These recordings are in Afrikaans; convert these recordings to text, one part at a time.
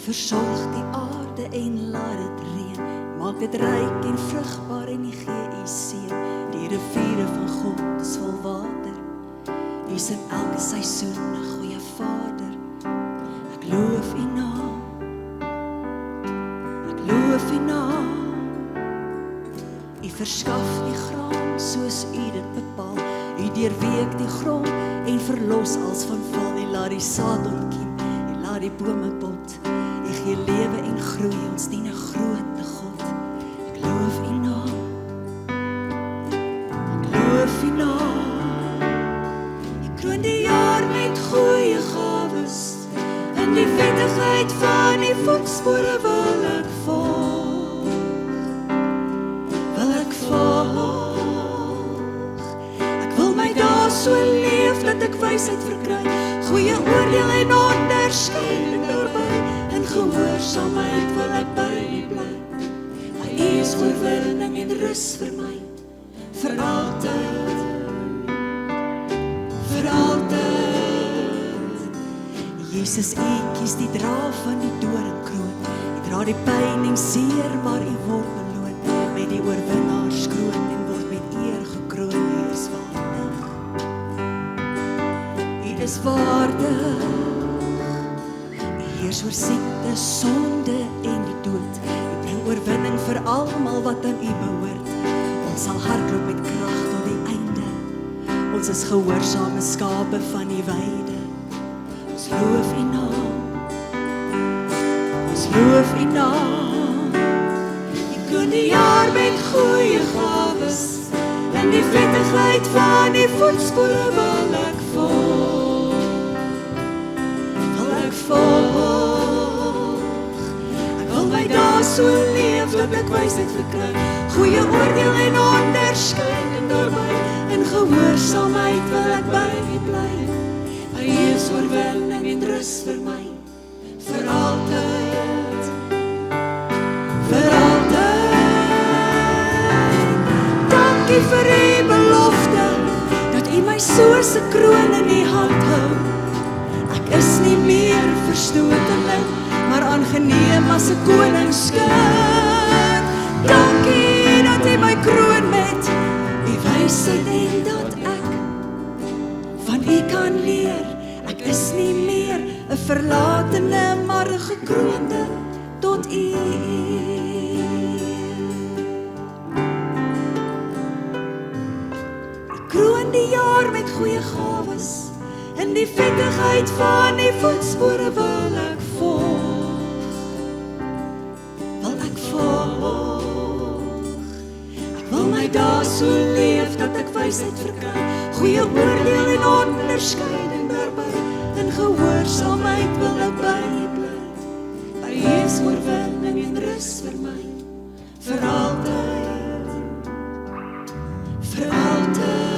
Versorg die aarde en laat dit reën. Maak dit ryk en vrugbaar en die gee u seën. Die riviere van God is vol water. U is in elke seisoen 'n goeie Vader. Ek loof u naam. Ek loof u naam. U verskaf die graan soos u dit bepaal. U deurweek die grond en verlos als van val. U laat die saad ontkiem. U laat die bome bot. U gee lewe en groei, ons dien 'n groot God. Ek loof u naam. Ek loof u naam. U kroon die jaar met goeie gawes. In die vettigheid van die voetspore wil ek volg. Wil ek volg. Ek wil my dae so leef dat ek wysheid verkry. Goeie oordeel en onderskeiding daarby. In gehoorsaamheid wil ek by u bly. By u is oorwinning en rus vir my. Vir altyd. Vir altyd. Jesus, u kies die dra van die doringkroon. U dra die pyn en seer, maar u word beloon. Met die oorwinnaarskroon en word met eer gekroon. U is waardig. U is waardig. U heers oor siekte, sonde en die dood. U bring oorwinning vir almal wat aan u behoort. Ons sal hardloop met krag tot die einde. Ons is gehoorsame skape van die weide. Ons loof u naam. Ons loof u naam. U kroon die jaar met goeie gawes. In die vettigheid van die voetspore wil ek volg. Wil ek volg. Ek wil my dae so leef dat ek wysheid verkry. Goeie oordeel en onderskeiding daarby. In gehoorsaamheid wil ek by u bly. By u is oorwinning en rus vir my. Vir altyd. Vir altyd. Dankie vir u belofte, dat u my soos 'n kroon in die hand hou. Ek is nie meer verstoteling, maar aangeneem as 'n koningskind. Dankie dat u my kroon met u wysheid en dat ek van u kan leer. Ek is nie meer 'n verlatene, maar 'n gekroonde tot u eer. U kroon die jaar met goeie gawes. In die vettigheid van die voetspore wil ek volg. Wil ek volg. Ek wil my dae so leef dat ek wysheid verkry. Goeie oordeel en onderskeiding daarby. In gehoorsaamheid wil ek by u bly. By u is oorwinning en rus vir my. Vir altyd. Vir altyd.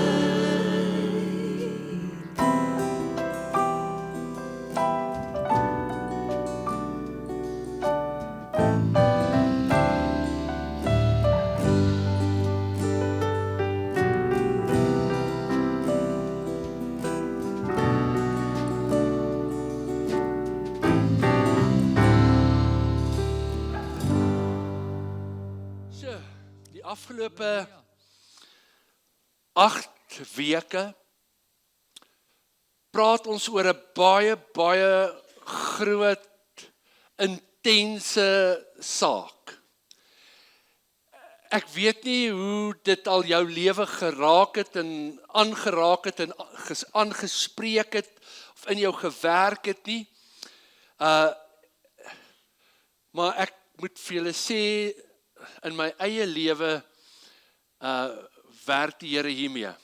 Afgelope 8 weke praat ons oor 'n baie groot, intense saak. Ek weet nie hoe dit al jou lewe geraak het en aangeraak het en aangespreek het of in jou gewerk het nie. Maar ek moet vir julle sê, in my eie lewe werk die Here hiermee.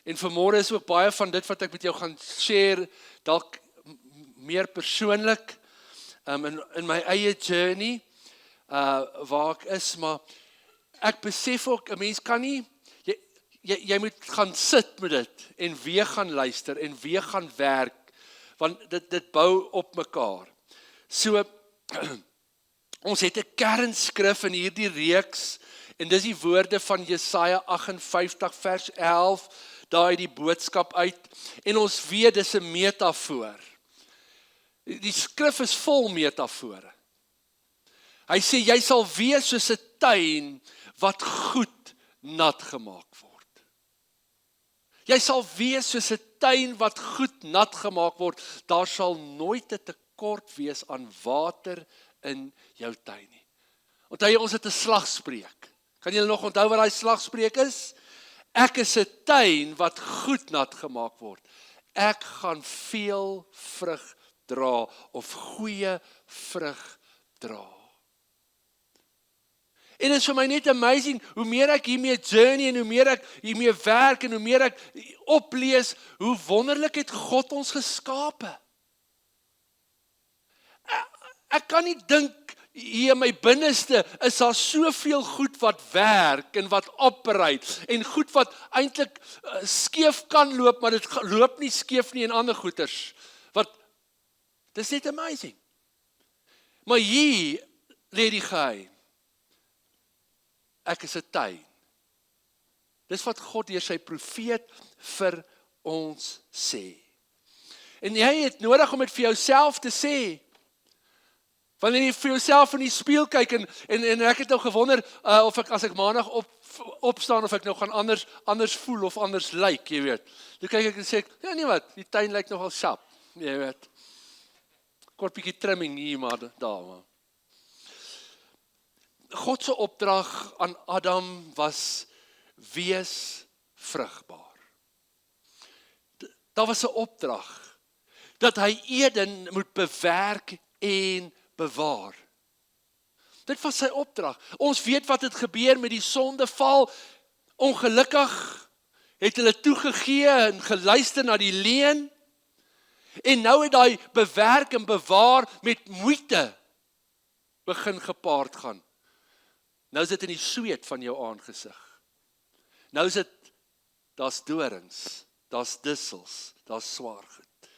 En vanmôre is ook baie van dit wat ek met jou gaan share, dalk meer persoonlik, in my eie journey, waar ek is, maar ek besef ook, 'n mens kan nie, jy moet gaan sit met dit, en weer gaan luister, en weer gaan werk, want dit bou op mekaar. So, ons het 'n kernskrif in hierdie reeks, en dis die woorde van Jesaja 58 vers 11, daar uit die boodskap uit, en ons weet dis 'n metafoor. Die skrif is vol metafore. Hy sê, jy sal wees soos 'n tuin wat goed nat gemaak word. Jy sal wees soos 'n tuin wat goed nat gemaak word. Daar sal nooit 'n tekort wees aan water in jou tuin nie. Onthou jy, ons het 'n slagspreuk. Kan julle nog onthou wat daai slagspreuk is? Ek is 'n tuin wat goed nat gemaak word. Ek gaan veel vrug dra, of goeie vrug dra. En dit is vir my net amazing, hoe meer ek hiermee journey, en hoe meer ek hiermee werk, en hoe meer ek oplees, hoe wonderlik het God ons geskape. Ek kan nie dink, hier in my binneste, is daar soveel goed wat werk, en wat operate, en goed wat eintlik skeef kan loop, maar dit loop nie skeef nie, en ander goeters, dit is net amazing. Maar hier lê die geheim. Ek is 'n tuin. Dis wat God deur sy profeet vir ons sê. En jy het nodig om dit vir jouself te sê. Wanneer jy vir jouself in die spieël kyk, en ek het nou gewonder, of ek, as ek maandag opstaan, of ek nou gaan anders voel, of anders lyk, jy weet. Dan kyk ek en sê, ja nie wat, die tuin lyk nogal sharp, jy weet. Kort bietjie trimming hier, maar daar, maar. God se opdrag aan Adam was, wees vrugbaar. Daar was 'n opdrag, dat hy Eden moet bewerk en bewaar. Dit was sy opdrag. Ons weet wat het gebeur met die sondeval. Ongelukkig het hulle toegegee en geluister na die leuen. En nou het daai bewerk en bewaar met moeite begin gepaard gaan. Nou is dit in die sweet van jou aangesig. Nou is dit, daar's dorings, daar's dussels, daar's swaar goed.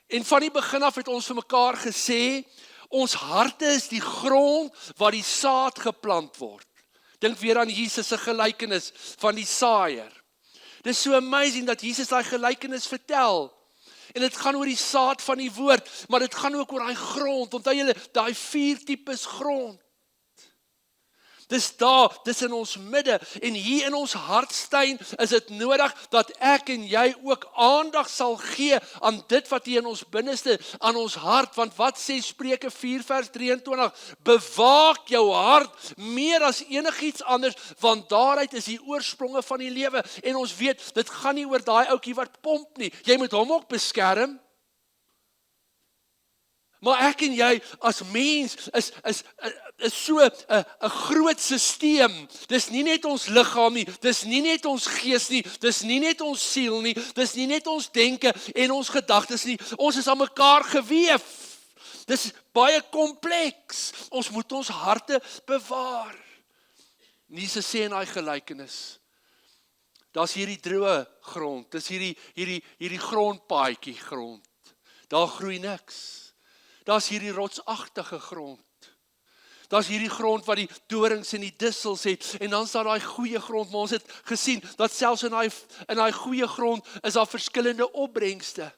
En van die begin af het ons vir mekaar gesê, ons harte is die grond waar die saad geplant word. Dink weer aan Jesus se gelykenis van die saaier. Dit is so amazing dat Jesus daai gelykenis vertel. En dit gaan oor die saad van die woord, maar dit gaan ook oor daai grond. Onthou julle, daai 4 tipes grond. Dis daar, dis in ons midde, en hier in ons hartstuin is dit nodig dat ek en jy ook aandag sal gee aan dit wat hier in ons binneste, aan ons hart, want wat sê Spreuke 4 vers 23, bewaak jou hart meer as enigiets anders, want daaruit is die oorspronge van die lewe, en ons weet, dit gaan nie oor daai ouetjie wat pomp nie, jy moet hom ook beskerm. Maar ek en jy as mens is so 'n groot stelsel. Dis nie net ons liggaam nie, dis nie net ons gees nie, dis nie net ons siel nie, dis nie net ons denke en ons gedagtes nie. Ons is aan mekaar geweef. Dis baie kompleks. Ons moet ons harte bewaar. Jesus sê in daai gelykenis, daar's hierdie droë grond, dis hierdie grondpaadjie grond. Daar groei niks. Daar's hierdie rotsagtige grond. Daar's hierdie grond wat die dorings en die dussels het, en dan is daar daai goeie grond, maar ons het gesien, dat selfs in daai goeie grond, is daar verskillende opbrengste.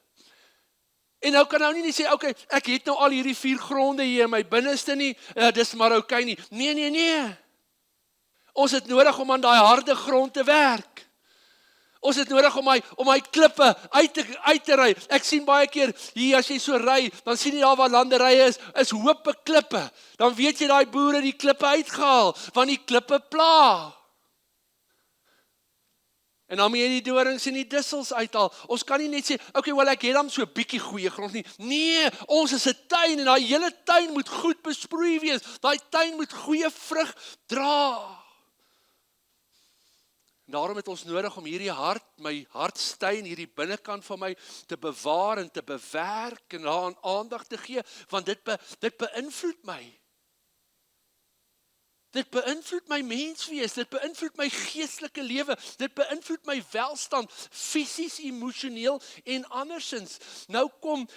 En nou kan nou nie sê, okay, ek het nou al hierdie 4 gronde hier in my binneste nie, dis maar okay nie. Nee. Ons het nodig om aan daai harde grond te werk. Ons het nodig om my klippe uit te ry. Ek sien baie keer, hier as jy so ry, dan sien jy daar waar landerye is hoope klippe. Dan weet jy daai boere die klippe uitgehaal, want die klippe pla. En dan moet jy die dorings en die dussels uithaal. Ons kan nie net sê, okay, wel ek het dan so 'n bietjie goeie grond nie. Nee, ons is 'n tuin, en daai hele tuin moet goed besproei wees. Daai tuin moet goeie vrug dra. Daarom het ons nodig om hierdie hart, my hartstuin, hierdie binnekant van my te bewaar en te bewerk en daaraan aandag te gee, want dit beïnvloed my. Dit beïnvloed my menswees, dit beïnvloed my geestelike lewe, dit beïnvloed my welstand, fisies, emosioneel en andersins. Nou kom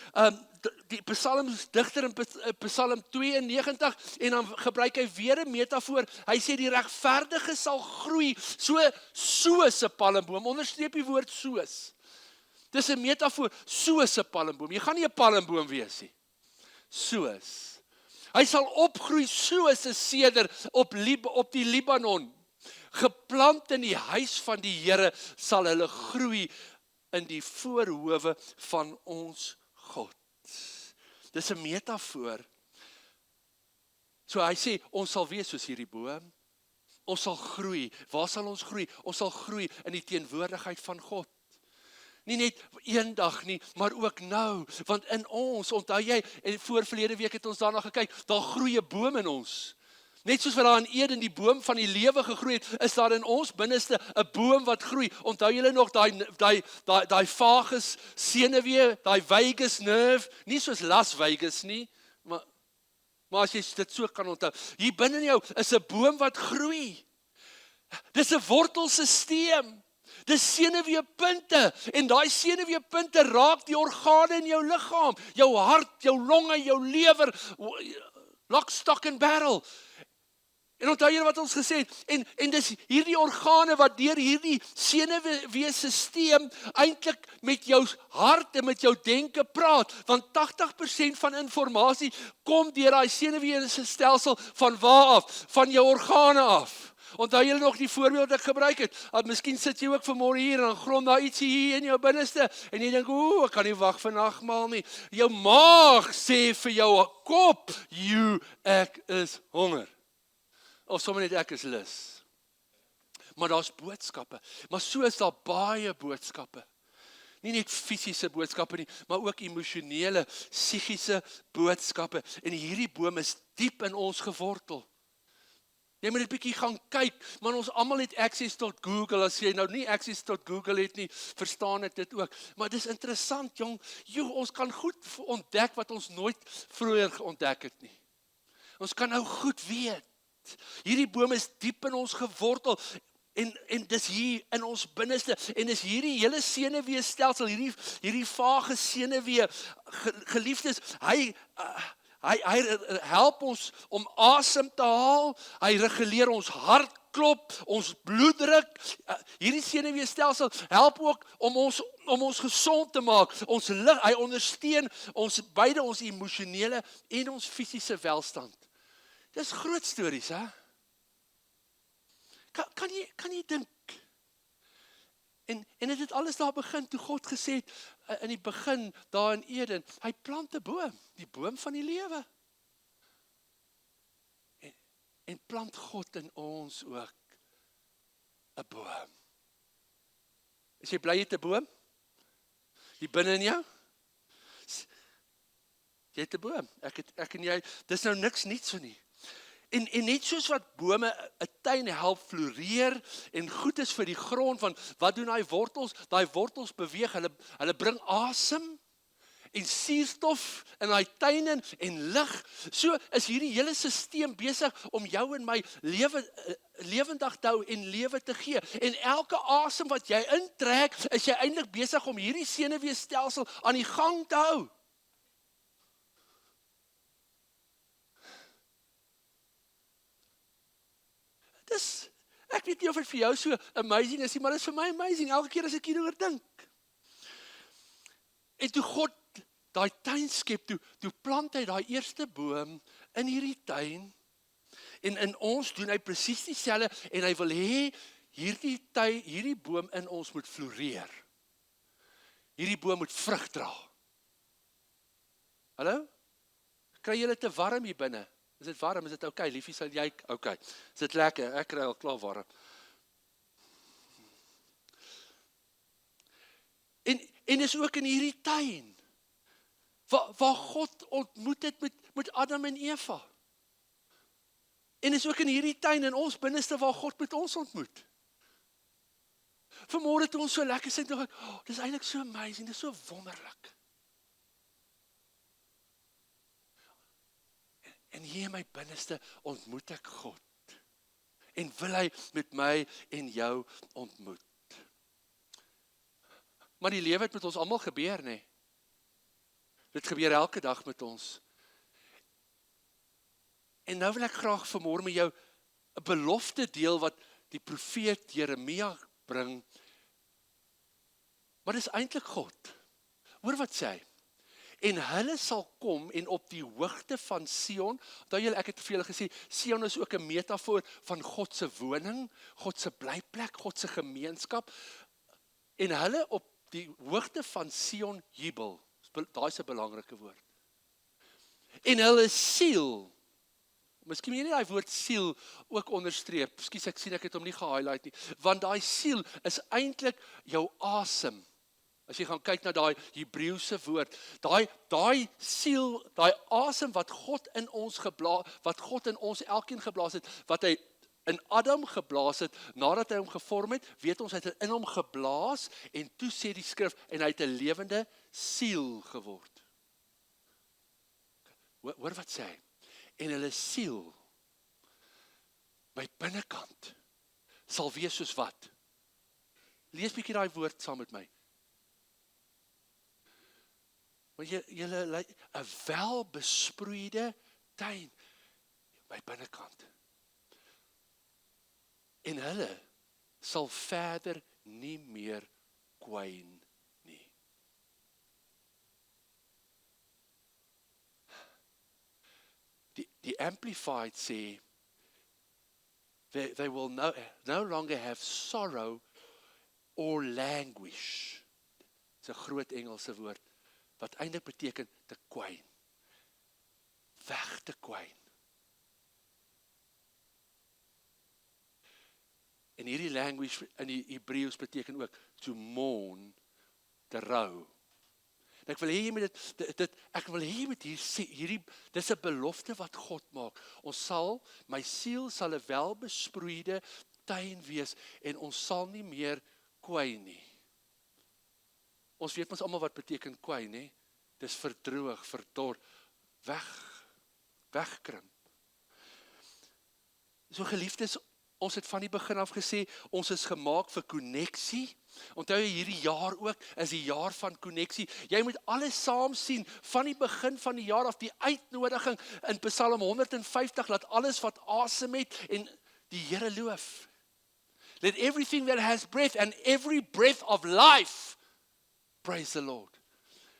die psalmdigter in Psalm 92 en dan gebruik hy weer 'n metafoor. Hy sê die regverdige sal groei soos 'n palmboom. Onderstreep die woord soos. Dis 'n metafoor, soos 'n palmboom. Jy gaan nie 'n palmboom wees nie. Soos. Hy sal opgroei soos 'n seder op die Libanon. Geplant in die huis van die Here sal hulle groei in die voorhoewe van ons God. Dis 'n metafoor. So hy sê, ons sal wees soos hierdie boom. Ons sal groei. Waar sal ons groei? Ons sal groei in die teenwoordigheid van God. Nie net eendag nie, maar ook nou. Want in ons, onthou jy, en voor verlede week het ons daarna gekyk, daar groei 'n boom in ons. Net soos wat daar in Eden die boom van die lewe gegroei het, is daar in ons binneste 'n boom wat groei. Onthou julle nog daai vagus senuwee, daai vagus nerve, nie soos Las Vegas nie, maar as jy dit so kan onthou. Hier binne in jou is 'n boom wat groei. Dis 'n wortelsisteem. Dis senuweepunte en daai senuweepunte raak die organe in jou liggaam, jou hart, jou longe, jou lewer, lock, stock and barrel. En onthou julle wat ons gesê het, en dis hierdie organe wat deur hierdie senuweesisteem eintlik met jou hart en met jou denke praat, want 80% van inligting kom deur daai senuweestelsel van waar af? Van jou organe af. Onthou julle nog die voorbeeld wat ek gebruik het? Miskien sit jy ook vanmôre hier en dan grom daar ietsie hier in jou binneste en jy dink, ek kan nie wag vir nagmaal nie. Jou maag sê vir jou kop, ek is honger. Of sommer net ek is lus. Maar daar's boodskappe. Maar so is daar baie boodskappe. Nie net fisiese boodskappe nie, maar ook emosionele, psigiese boodskappe. En hierdie boom is diep in ons gewortel. Jy moet net bietjie gaan kyk, maar ons almal het access tot Google. As jy nou nie access tot Google het nie, verstaan ek dit ook. Maar dis interessant, jong. Ons kan goed ontdek wat ons nooit vroeër ontdek het nie. Ons kan nou goed weet. Hierdie boom is diep in ons gewortel en dis hier in ons binneste en dis hierdie hele senuweestelsel, hierdie vage senuwee, geliefdes, hy help ons om asem te haal, hy reguleer ons hartklop, ons bloeddruk, hierdie senuweestelsel help ook om ons gesond te maak, hy ondersteun beide ons emosionele en ons fisiese welstand. Dis groot stories, hè? Kan jy dink? En het alles daar begin, toe God gesê het, in die begin, daar in Eden, hy plant 'n boom, die boom van die lewe. En plant God in ons ook 'n boom. Is jy bly jy het 'n boom? Die binne in jou? Jy het 'n boom, ek en jy, dis nou niks niets so nie. En net soos wat bome 'n tuin help floreer en goed is vir die grond, want wat doen daai wortels? Daai wortels beweeg, hulle bring asem en suurstof in daai tuin in en lig. So is hierdie hele stelsel besig om jou en my lewendig te hou en lewe te gee. En elke asem wat jy intrek, is jy eintlik besig om hierdie senuweestelsel aan die gang te hou. Ek weet nie of dit vir jou so amazing is nie, maar dit is vir my amazing, elke keer as ek hieroor dink. En toe God daai tuin skep, toe plant hy daai eerste boom in hierdie tuin, en in ons doen hy presies dieselfde, en hy wil hê, hierdie boom in ons moet floreer. Hierdie boom moet vrug dra. Hallo? Kry julle te warm hier binne? Is dit warm? Is dit oukei? Liefie, sal jy? Oukei. Is dit lekker? Ek kry al klaar warm. En is ook in hierdie tuin, waar God ontmoet het met Adam en Eva. En is ook in hierdie tuin in ons binneste waar God met ons ontmoet. Vanmôre toe ons so lekker sit, dink ek, dis eintlik so amazing, dis so wonderlik. En hier in my binneste ontmoet ek God. En wil hy met my en jou ontmoet. Maar die lewe het met ons almal gebeur, nee. Dit gebeur elke dag met ons. En nou wil ek graag vanmôre met jou 'n belofte deel wat die profeet Jeremia bring Maar dis eintlik God. Hoor wat sê hy? En hulle sal kom en op die hoogte van Sion, onthou julle, ek het vir julle gesê, Sion is ook 'n metafoor van God se woning, God se blyplek, God se gemeenskap. En hulle op die hoogte van Sion jubel. Daai is 'n belangrike woord. En hulle siel, miskien jy nie daai woord siel ook onderstreep, ekskuus ek sien ek het hom nie gehighlight nie, want daai siel is eintlik jou asem. As jy gaan kyk na daai Hebreëse woord, daai siel, daai asem wat God in ons elkeen geblaas het, wat hy in Adam geblaas het, nadat hy hom gevorm het, weet ons, hy het in hom geblaas, en toe sê die skrif, en hy het 'n lewende siel geword. Hoor wat sê hy? En hulle siel, my binnekant, sal wees soos wat? Lees bietjie daai woord saam met my. Want julle lyk 'n welbesproeide tuin, my binnekant. En hulle sal verder nie meer kwyn nie. Die Amplified sê, they will no longer have sorrow or languish. Dit is 'n groot Engelse woord, wat eintlik beteken te kwyn. Weg te kwyn. En hierdie language in die Hebreëus beteken ook to mourn, te rou. En ek wil hê jy moet hier sê, dis 'n belofte wat God maak. My siel sal 'n welbesproeide tuin wees en ons sal nie meer kwyn nie. Ons weet mos almal wat beteken kwyn, hè? Dis verdroog, verdor, wegkrimp. So geliefdes, ons het van die begin af gesê, ons is gemaak vir koneksie. Onthou jy, hierdie jaar ook is die jaar van koneksie. Jy moet alles saam sien, van die begin van die jaar af, die uitnodiging in Psalm 150, laat alles wat asem het en die Here loof. Let everything that has breath and every breath of life praise the Lord.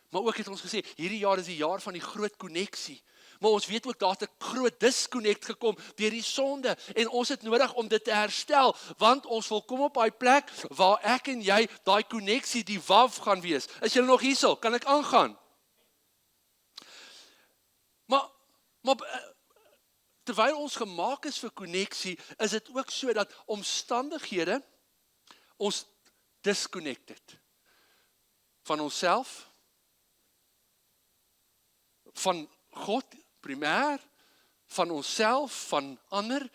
Maar ook het ons gesê, hierdie jaar is die jaar van die groot koneksie. Maar ons weet ook, daar het 'n groot disconnect gekom deur die sonde. En ons het nodig om dit te herstel. Want ons wil kom op daai plek waar ek en jy, daai koneksie, die waf gaan wees. Is julle nog hierso? Kan ek aangaan? Maar terwyl ons gemaak is vir koneksie, is dit ook so dat omstandighede ons disconnected. Van onsself, van God, primêr, van onsself, van ander.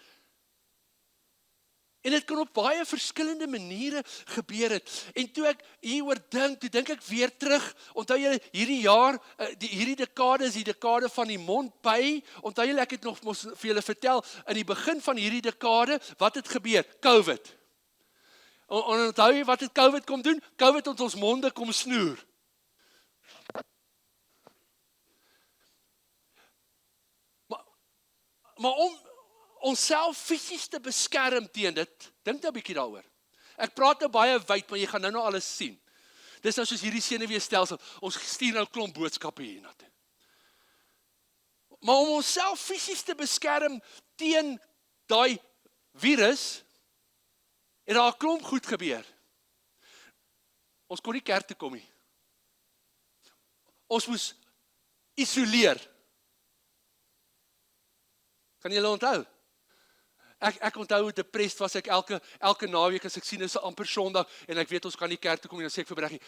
En dit kan op baie verskillende maniere gebeur het. En toe ek hieroor dink ek weer terug. Onthou julle, hierdie jaar, hierdie dekade is die dekade van die mondpy. Onthou julle, ek het nog mos vir julle vertel, in die begin van hierdie dekade, wat het gebeur? COVID. En onthou jy wat het COVID kom doen? COVID het ons monde kom snoer. Maar om onsself fisies te beskerm teen dit, dink nou 'n bietjie daaroor. Ek praat nou baie wyd, maar jy gaan nou alles sien. Dis nou soos hierdie senuweestelsel, ons stuur nou 'n klomp boodskappe hiernatoe. Maar om onsself fisies te beskerm teen daai virus, het daar 'n klomp goed gebeur. Ons kon nie kerk toe kom nie. Ons moes isoleer. Kan julle onthou? Ek onthou hoe depressed was ek elke naweek as ek sien is amper Sondag en ek weet ons kan nie kerk toe kom nie, dan sê ek vir Breggie,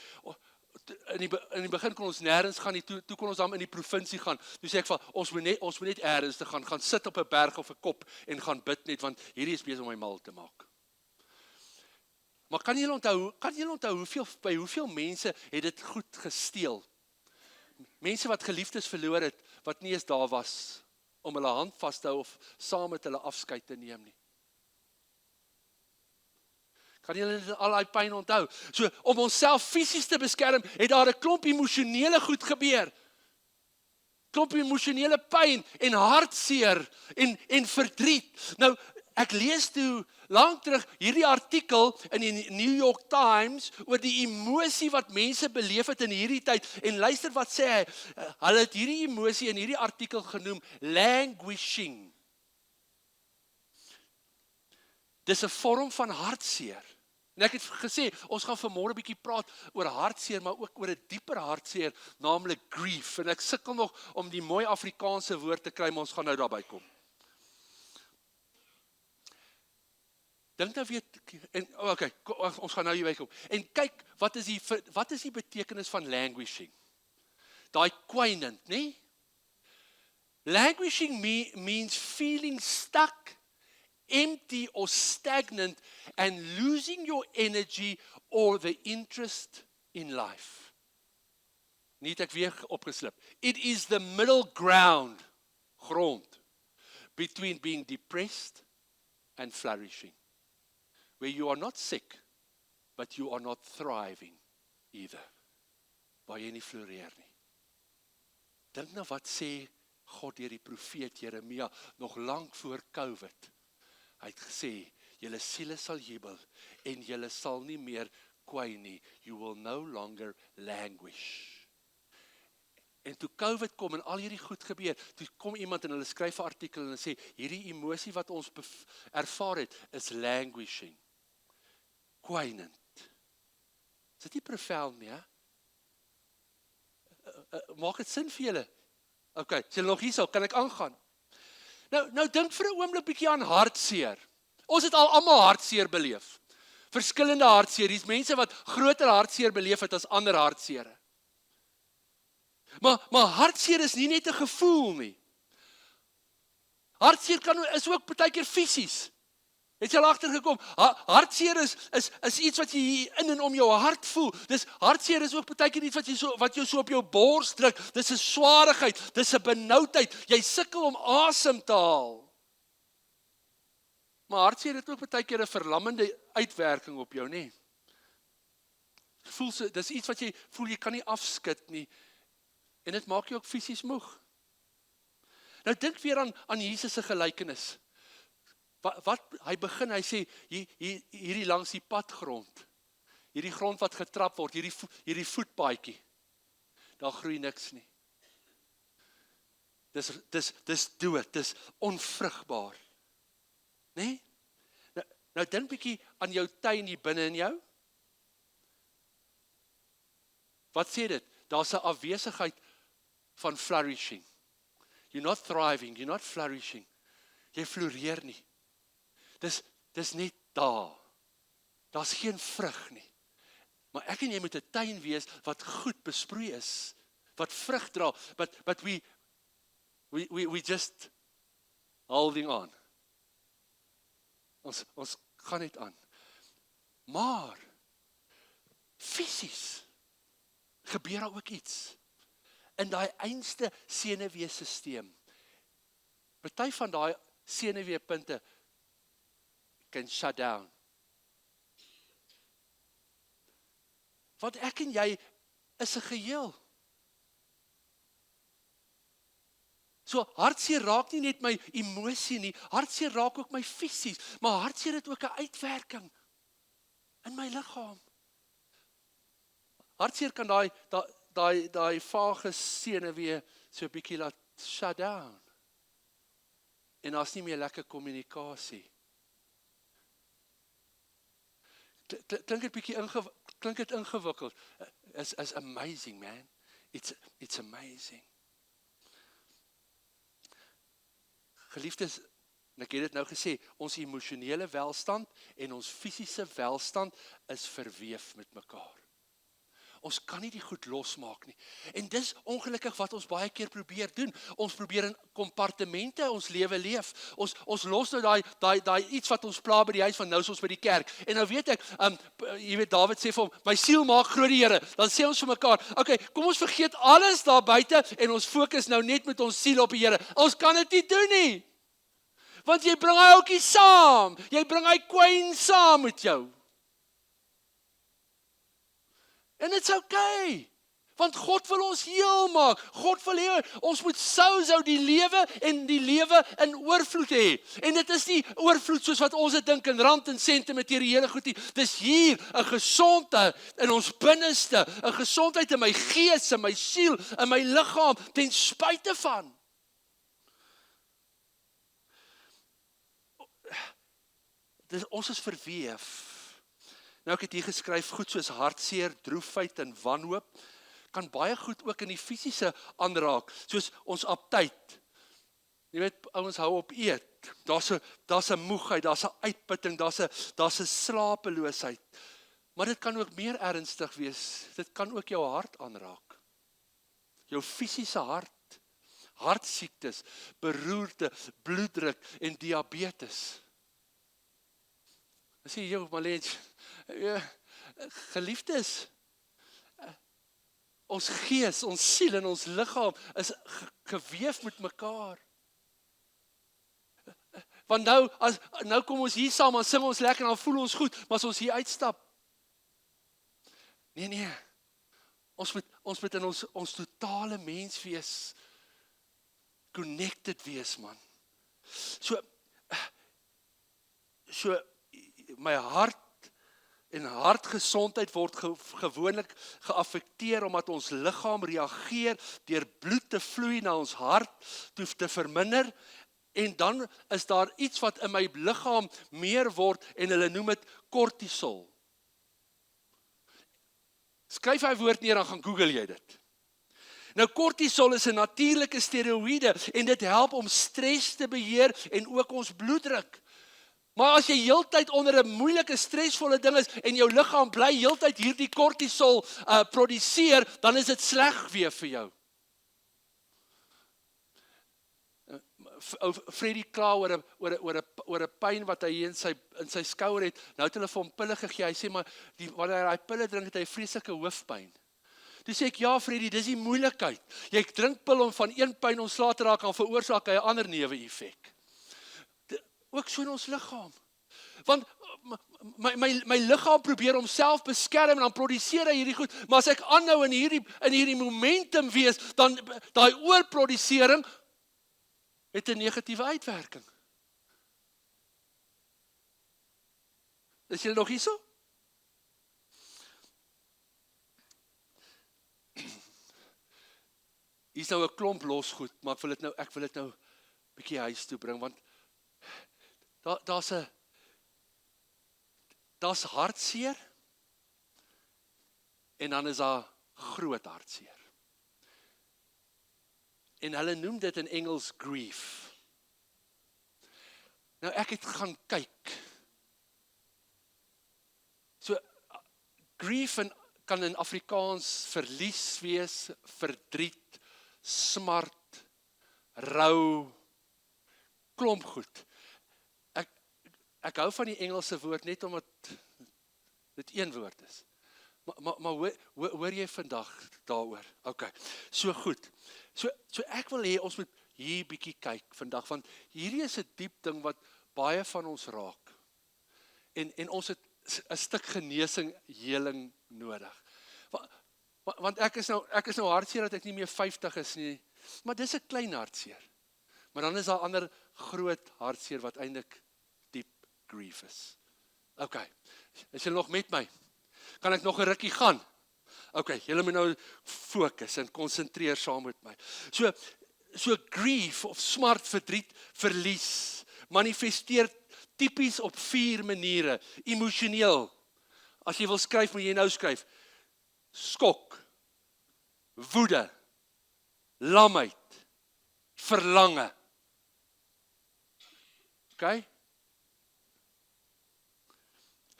in die begin kon ons nêrens gaan nie, toe kon ons dan in die provinsie gaan. Toe sê ek van ons moet net eers te gaan sit op 'n berg of 'n kop en gaan bid net, want hierdie is besig om my mal te maak. Maar kan julle onthou by hoeveel mense het dit goed gesteel? Mense wat geliefdes verloor het, wat nie eens daar was om hulle hand vas te hou of saam met hulle afskeid te neem nie. Kan julle al die pyn onthou? So, om onsself fisies te beskerm, het daar 'n klomp emosionele goed gebeur. Klomp emosionele pyn en hartseer en verdriet. Nou, Ek lees toe lank terug hierdie artikel in die New York Times oor die emosie wat mense beleef het in hierdie tyd en luister wat sê hy, hulle het hierdie emosie in hierdie artikel genoem languishing. Dis 'n vorm van hartseer. En ek het gesê, ons gaan vanmôre 'n bietjie praat oor hartseer, maar ook oor 'n dieper hartseer, naamlik grief. En ek sukkel nog om die mooi Afrikaanse woord te kry, maar ons gaan nou daarby kom. Dink nou weer, okay, ons gaan nou hierby kom. En kyk, wat is die betekenis van languishing? Daai kwynend, né? Languishing means feeling stuck, empty or stagnant and losing your energy or the interest in life. Nie het ek weer opgeslip. It is the middle grond between being depressed and flourishing. Where you are not sick, but you are not thriving either. Waar jy nie floreer nie. Dink nou wat sê God deur die profeet Jeremia nog lank voor COVID. Hy het gesê, julle siele sal jubel en julle sal nie meer kwyn nie. You will no longer languish. En toe COVID kom en al hierdie goed gebeur, toe kom iemand en hulle skryf 'n artikel en hulle sê, hierdie emosie wat ons ervaar het, is languishing. Kwynend. Is dit nie profound nie, hè? Maak dit sin vir julle? Okay, as julle nog hier sal, kan ek aangaan. Nou dink vir 'n oomblik bietjie aan hartseer. Ons het al almal hartseer beleef. Verskillende hartseer. Hier's mense wat groter hartseer beleef het as ander hartseere. Maar hartseer is nie net 'n gevoel nie. Hartseer is ook partykeer fisies. Het jy al agtergekom? Hartseer is iets wat jy hier in en om jou hart voel. Hartseer is ook partykeer iets wat jou so op jou bors druk. Dis 'n swaarigheid, dis 'n benoudheid. Jy sukkel om asem te haal. Maar hartseer het ook partykeer 'n verlammende uitwerking op jou, nê? Voel so, dis iets wat jy voel jy kan nie afskud nie. En dit maak jou ook fisies moeg. Nou dink weer aan Jesus se gelykenis. Wat hy begin, hy sê, hierdie langs die padgrond, hierdie grond wat getrap word, hierdie voetpaadjie, daar groei niks nie. Dis dood, dis onvrugbaar. Nee? Nou dink bietjie aan jou tuin hier binne in jou. Wat sê dit? Daar's 'n afwesigheid van flourishing. You're not thriving, you're not flourishing. Jy floreer nie. Dis net daar. Daar's geen vrug nie. Maar ek en jy moet 'n tuin wees wat goed besproei is, wat vrug dra, but we just holding on. Ons gaan net aan. Maar fisies gebeur daar ook iets in daai einste senuweestelsel. Party van daai senuweepunte can shut down. Want ek en jy is 'n geheel. So hartseer raak nie net my emosie nie, hartseer raak ook my fisies, maar hartseer het ook 'n uitwerking in my liggaam. Hartseer kan daai vage senuwee so 'n bietjie laat shut down. En daar's nie meer lekker kommunikasie. Klink dit ingewikkeld. Is amazing, man. It's amazing. Geliefdes, en ek het dit nou gesê, ons emosionele welstand en ons fisiese welstand is verweef met mekaar. Ons kan nie die goed losmaak nie. En dis ongelukkig wat ons baie keer probeer doen. Ons probeer in kompartemente ons lewe leef. Ons los nou daai iets wat ons pla by die huis van nou is ons by die kerk. En nou weet ek, jy weet Dawid sê vir hom, my siel maak groot die Here. Dan sê ons vir mekaar, okay, kom ons vergeet alles daar buite en ons fokus nou net met ons siel op die Here. Ons kan dit nie doen nie. Want jy bring hy ookie saam. Jy bring hy kwyn saam met jou. En it's okay. Want God wil ons heel maak. God wil hê ons moet sou die lewe en die lewe in oorvloed hê. En dit is nie oorvloed soos wat ons dit dink in rand en sente materiële goed nie. Dis hier 'n gesondheid in ons binneste, 'n gesondheid in my gees, in my siel, in my liggaam, ten spyte van. Ons is verweef. Nou ek het hier geskryf, goed soos hartseer, droefheid en wanhoop, kan baie goed ook in die fisiese aanraak, soos ons aptyt. Jy weet, ouens hou op eet. Daar's 'n moegheid, daar's 'n uitputting, daar's 'n slapeloosheid. Maar dit kan ook meer ernstig wees. Dit kan ook jou hart aanraak. Jou fisiese hart, hartsiektes, beroerte, bloeddruk en diabetes. Sê jou Marlene, geliefdes, ons gees, ons siel en ons liggaam is geweef met mekaar. Want nou kom ons hier saam, dan sing ons lekker en dan voel ons goed, maar as ons hier uitstap, nee, ons moet in ons totale mens wees, connected wees, man. So my hart en hartgesondheid word gewoonlik geaffekteer omdat ons liggaam reageer deur bloed te vloei na ons hart toe te verminder, en dan is daar iets wat in my liggaam meer word en hulle noem dit kortisol. Skryf hy woord neer, dan gaan Google jy dit. Nou kortisol is 'n natuurlike steroïde en dit help om stres te beheer en ook ons bloeddruk. Maar as jy heeltyd onder 'n moeilike, stresvolle ding is en jou liggaam bly heeltyd hierdie kortisol produseer, dan is dit sleg weer vir jou. Freddie kla oor 'n pyn wat hy in sy skouer het. Nou het hulle vir hom pille gegee. Hy sê maar wanneer hy pille drink het hy vreeslike hoofpyn. Toe sê ek, ja Freddie, dis die moeilikheid. Jy drink pil om van een pyn ontslae te raak, en veroorsaak hy 'n ander neeweffek. Ook so in ons liggaam. Want my liggaam probeer homself beskerm en dan produseer hy hierdie goed, maar as ek aanhou in hierdie momentum wees, dan daai oorprodusering het 'n negatiewe uitwerking. Is julle nog hierso? Hier is nou 'n klomp losgoed, maar ek wil dit nou bietjie huis toe bring, want daar's hartseer en dan is daar groot hartseer. En hulle noem dit in Engels grief. Nou ek het gaan kyk. So grief kan in Afrikaans verlies wees, verdriet, smart, rou, klomp goed. Ek hou van die Engelse woord net omdat dit een woord is. Maar hoor jy vandag daaroor? Okay, so goed. So ek wil hê ons moet hier bietjie kyk vandag, want hierdie is 'n diep ding wat baie van ons raak. En ons het 'n stuk genesing, heling nodig. Want ek is nou hartseer dat ek nie meer 50 is nie, maar dis 'n klein hartseer. Maar dan is daar ander groot hartseer wat eintlik grief is. Okay, is julle nog met my? Kan ek nog 'n rukkie gaan? Okay, julle moet nou fokus en konsentreer saam met my. So grief of smart, verdriet, verlies, manifesteer tipies op 4 maniere. Emosioneel. As jy wil skryf, moet jy nou skryf. Skok, woede, lamheid, verlange. Okay?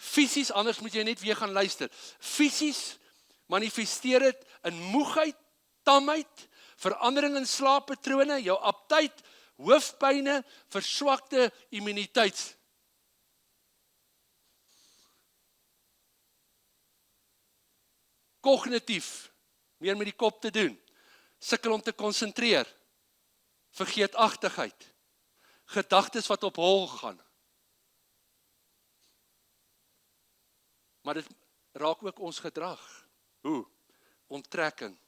Fisies, anders moet jy net weer gaan luister. Fisies manifesteer dit in moegheid, tamheid, verandering in slaappatrone, jou aptyt, hoofpyne, verswakte immuniteit. Kognitief, meer met die kop te doen, sukkel om te konsentreer, vergeetachtigheid, gedagtes wat op hol gaan. Maar dit raak ook ons gedrag. Hoe? Onttrekking,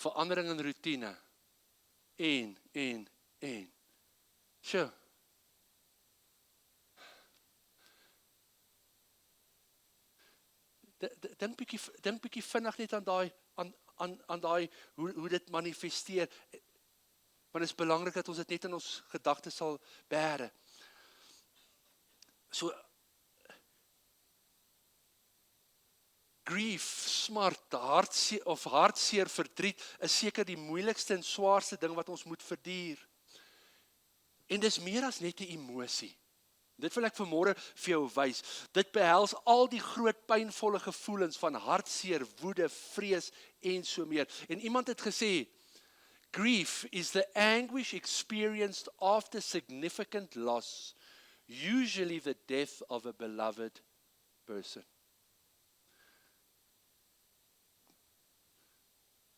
verandering in routine. En. Sjoe. Dink bietjie vinnig net aan daai hoe dit manifesteer. Want dit is belangrik dat ons dit net in ons gedagtes sal bære. So grief, smart, hartseer, verdriet is seker die moeilikste en swaarste ding wat ons moet verduur. En dis meer as net 'n emosie. Dit wil ek vanmôre vir jou wys. Dit behels al die groot pynvolle gevoelens van hartseer, woede, vrees en so meer. En iemand het gesê, grief is the anguish experienced after significant loss, usually the death of a beloved person.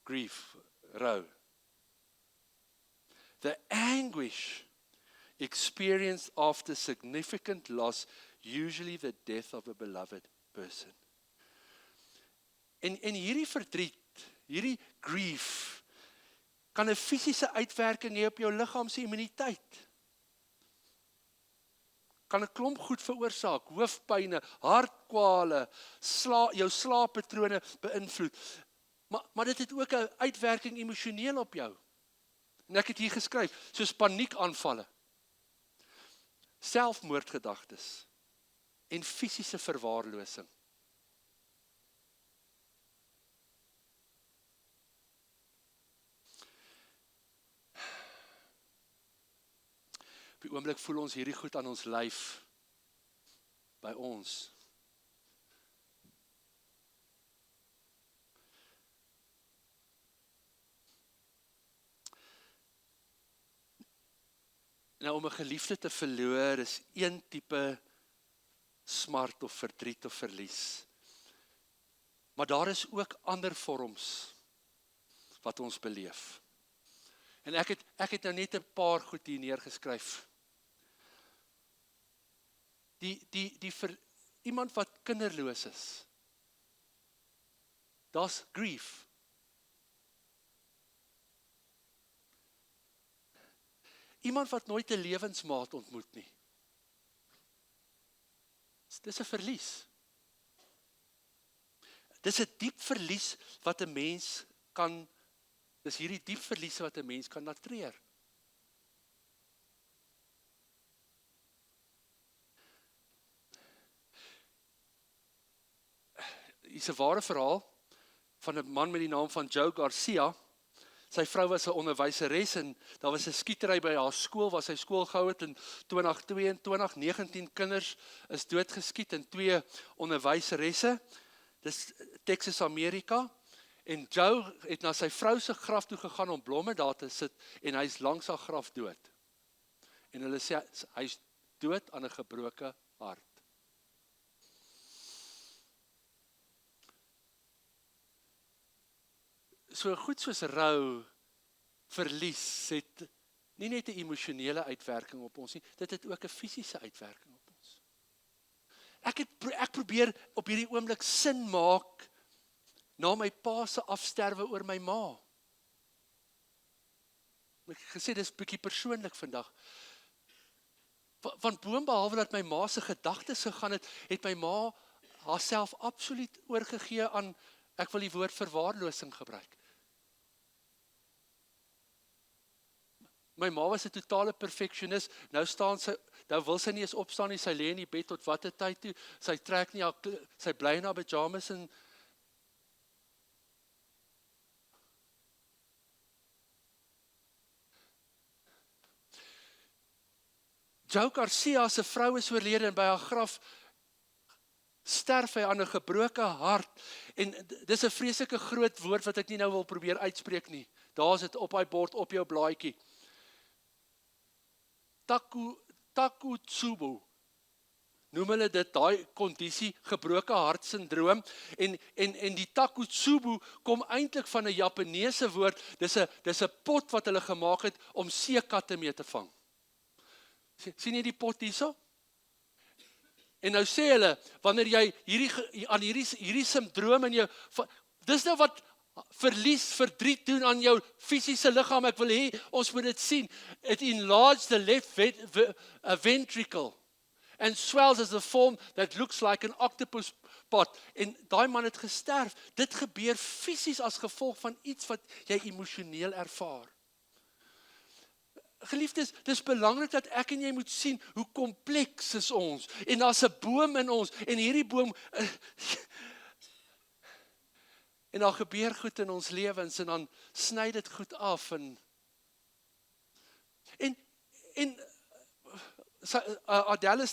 Grief, rou. The anguish experienced after significant loss, usually the death of a beloved person. En hierdie verdriet, hierdie grief, kan 'n fisiese uitwerking hê op jou liggaam se immuniteit. Kan 'n klomp goed veroorsaak, hoofpyne, hartkwale, jou slaappatrone beïnvloed. Maar dit het ook 'n uitwerking emosioneel op jou. En ek het hier geskryf, soos paniekaanvalle, selfmoordgedagtes en fisiese verwaarlosing. Op die oomblik voel ons hierdie goed aan ons lyf, by ons. Nou, om 'n geliefde te verloor is een tipe smart of verdriet of verlies. Maar daar is ook ander vorms wat ons beleef. En ek het nou net 'n paar goed hier neergeskryf. Iemand wat kinderloos is. Daar's grief. Iemand wat nooit 'n lewensmaat ontmoet nie. Dis 'n verlies. Dis 'n diep verlies wat 'n mens kan, dis hierdie diep verlies wat 'n mens kan laat treur. Hier is 'n ware verhaal van 'n man met die naam van Joe Garcia. Sy vrou was 'n onderwyseres en daar was 'n skietery by haar skool waar sy skool gehou het in 2022. 19 kinders is doodgeskiet en 2 onderwyseresse. Dis Texas, Amerika. En Joe het na sy vrou se graf toe gegaan om blomme daar te sit en hy's langs haar graf dood. En hulle sê hy's dood aan 'n gebroke hart. So goed soos rou, verlies, het nie net 'n emosionele uitwerking op ons nie, dit het ook 'n fisiese uitwerking op ons. Ek probeer op hierdie oomblik sin maak na my pa se afsterwe oor my ma. Ek het gesê dis bietjie persoonlik vandag. Want boonbehalwe dat my ma se gedagtes gegaan het my ma haarself absoluut oorgegee aan, ek wil die woord verwaarlosing gebruik. My ma was 'n totale perfeksionis. Nou wil sy nie eens opstaan nie, sy lê in die bed tot watter tyd toe. Sy trek nie sy bly in haar pyjamas en Joe Garcia se vrou is oorlede en by haar graf sterf hy aan 'n gebroke hart. En dis 'n vreeslike groot woord wat ek nie nou wil probeer uitspreek nie. Daar's dit op daai bord op jou blaadjie. Takotsubo. Noem hulle dit, daai kondisie, gebroke hartsindroom. En die Takotsubo kom eintlik van 'n Japaneese woord. Dis 'n pot wat hulle gemaak het om seekatte mee te vang. Sien jy die pot hierso? En nou sê hulle, wanneer jy hierdie sindroom in jou, dis nou wat verlies, verdriet doen aan jou fisiese liggaam. Ek wil hê ons moet dit sien. It enlarged the left ventricle and swells as a form that looks like an octopus pot. En daai man het gesterf. Dit gebeur fisies as gevolg van iets wat jy emosioneel ervaar. Geliefdes, dis belangrik dat ek en jy moet sien hoe kompleks is ons. En daar's 'n boom in ons en hierdie boom en daar gebeur goed in ons lewens en dan sny dit goed af en Adele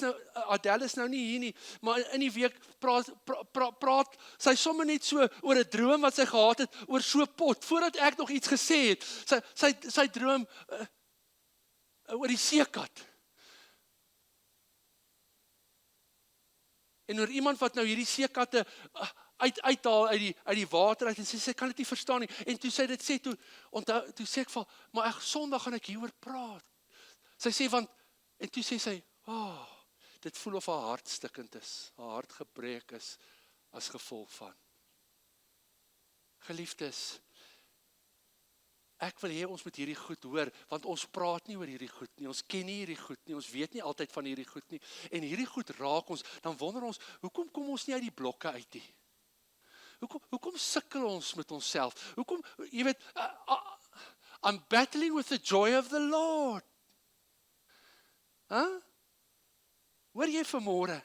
is nou nie hier nie, maar in die week praat sy sommer net so oor 'n droom wat sy gehad het oor so 'n pot, voordat ek nog iets gesê het. Sy droom oor die seekat. En oor iemand wat nou hierdie seekatte uithaal uit die water uit en sy kan dit nie verstaan nie. En toe sy dit sê, toe sê ek van, maar ek Sondag gaan ek hieroor praat. Sy sê en toe sê sy, dit voel of haar hart stikkend is, haar hart gebreek is as gevolg van. Geliefdes, ek wil hê ons moet hierdie goed hoor, want ons praat nie oor hierdie goed nie, ons ken nie hierdie goed nie, ons weet nie altyd van hierdie goed nie, en hierdie goed raak ons, dan wonder ons, hoekom kom ons nie uit die blokke uit nie? Hoekom sukkel ons met onsself? Hoekom, jy weet, I'm battling with the joy of the Lord. Hoor jy vanmôre?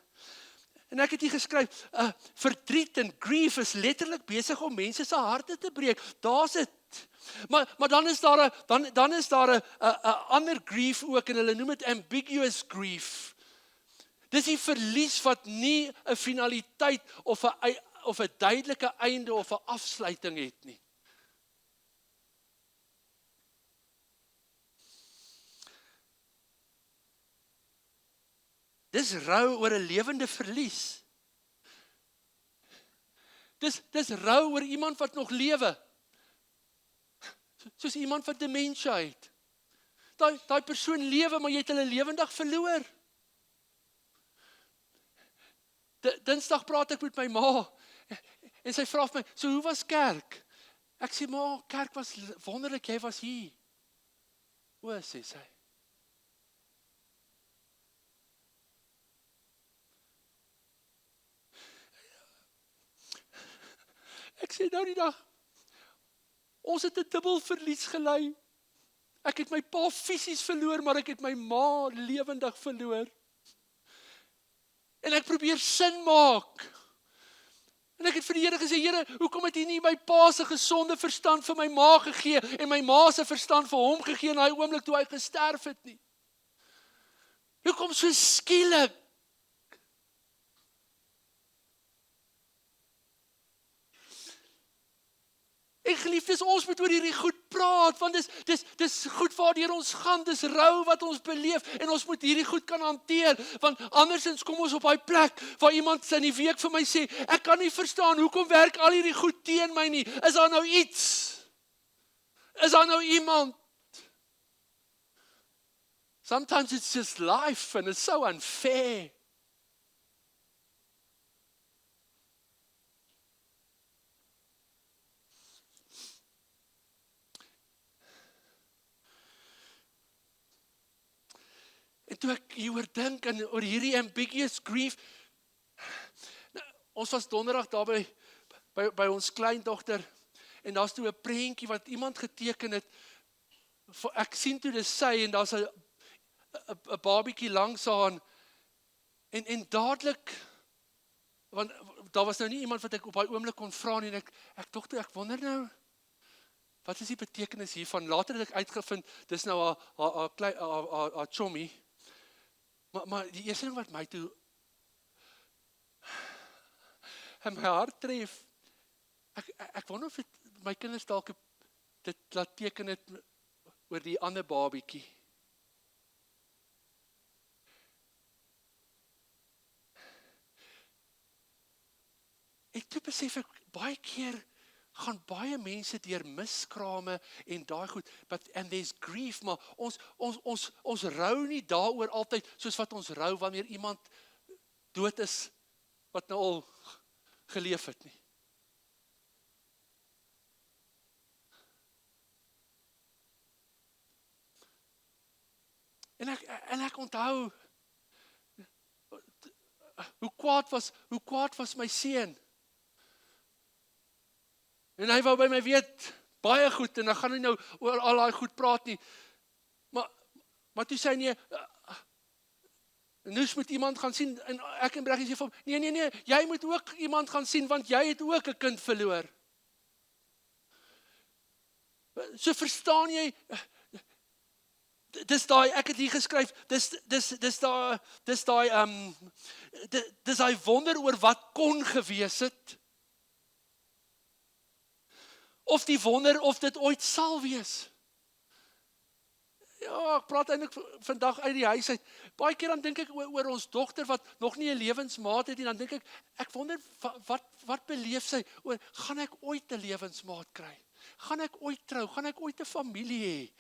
En ek het hier geskryf, verdriet en grief is letterlik besig om mense se harte te breek. Daar's dit. Maar dan is daar 'n ander grief ook en hulle noem dit ambiguous grief. Dis die verlies wat nie 'n finaliteit of 'n duidelike einde of 'n afsluiting het nie. Dis rou oor 'n lewende verlies. Dis rou oor iemand wat nog lewe. Soos iemand wat demensie het. Daai persoon lewe, maar jy het hulle lewendig verloor. Dinsdag praat ek met my ma en sy vra vir my, so hoe was kerk? Ek sê, ma, kerk was wonderlik, jy was hier. O, sê sy. Ek sê nou die dag, ons het 'n dubbel verlies gely. Ek het my pa fisies verloor, maar ek het my ma lewendig verloor. En ek probeer sin maak. En ek het vir die Here gesê, Here, hoekom het U nie my pa se gesonde verstand vir my ma gegee en my ma se verstand vir hom gegee in daai oomblik toe hy gesterf het nie? Hoekom so skielik? En geliefdes, ons moet oor hierdie goed praat, want dis goed waardeur ons gaan, dis rou wat ons beleef, en ons moet hierdie goed kan hanteer, want andersins kom ons op daai plek, waar iemand in die week vir my sê, ek kan nie verstaan, hoekom werk al hierdie goed teen my nie, is daar nou iets? Is daar nou iemand? Sometimes it's just life, and it's so unfair. En toe ek hieroor dink en oor hierdie ambiguous grief, ons was donderdag daar by ons kleindogter, en daar's toe 'n prentjie wat iemand geteken het, ek sien toe dis sy, en daar's 'n babietjie langs haar, en dadelik, want daar was nou nie iemand wat ek op daai oomblik kon vra nie, en ek wonder nou, wat is die betekenis hiervan? Later het ek uitgevind, dis nou haar chommy, maar die eerste ding wat my toe in my hart tref, ek wonder of my kinders dalk dit laat teken het oor die ander babietjie. En toe besef ek, baie keer gaan baie mense deur miskrame en daai goed, and there's grief, maar ons rou nie daaroor altyd, soos wat ons rou wanneer iemand dood is, wat nou al geleef het nie. En ek onthou hoe kwaad was my seun. En hy wou by my weet baie goed en dan gaan hy nou oor al daai goed praat nie. Maar toe sê hy nee, Noes moet iemand gaan sien en ek en Breggie sê vir hom, nee, jy moet ook iemand gaan sien want jy het ook 'n kind verloor. So verstaan jy, dis daai, ek het hier geskryf, dis daai wonder oor wat kon gewees het, of die wonder of dit ooit sal wees. Ja, ek praat eintlik vandag uit die huis uit. Baie keer dan dink ek oor ons dogter wat nog nie 'n lewensmaat het nie, dan dink ek wonder wat beleef sy oor, gaan ek ooit 'n lewensmaat kry? Gaan ek ooit trou? Gaan ek ooit 'n familie hê?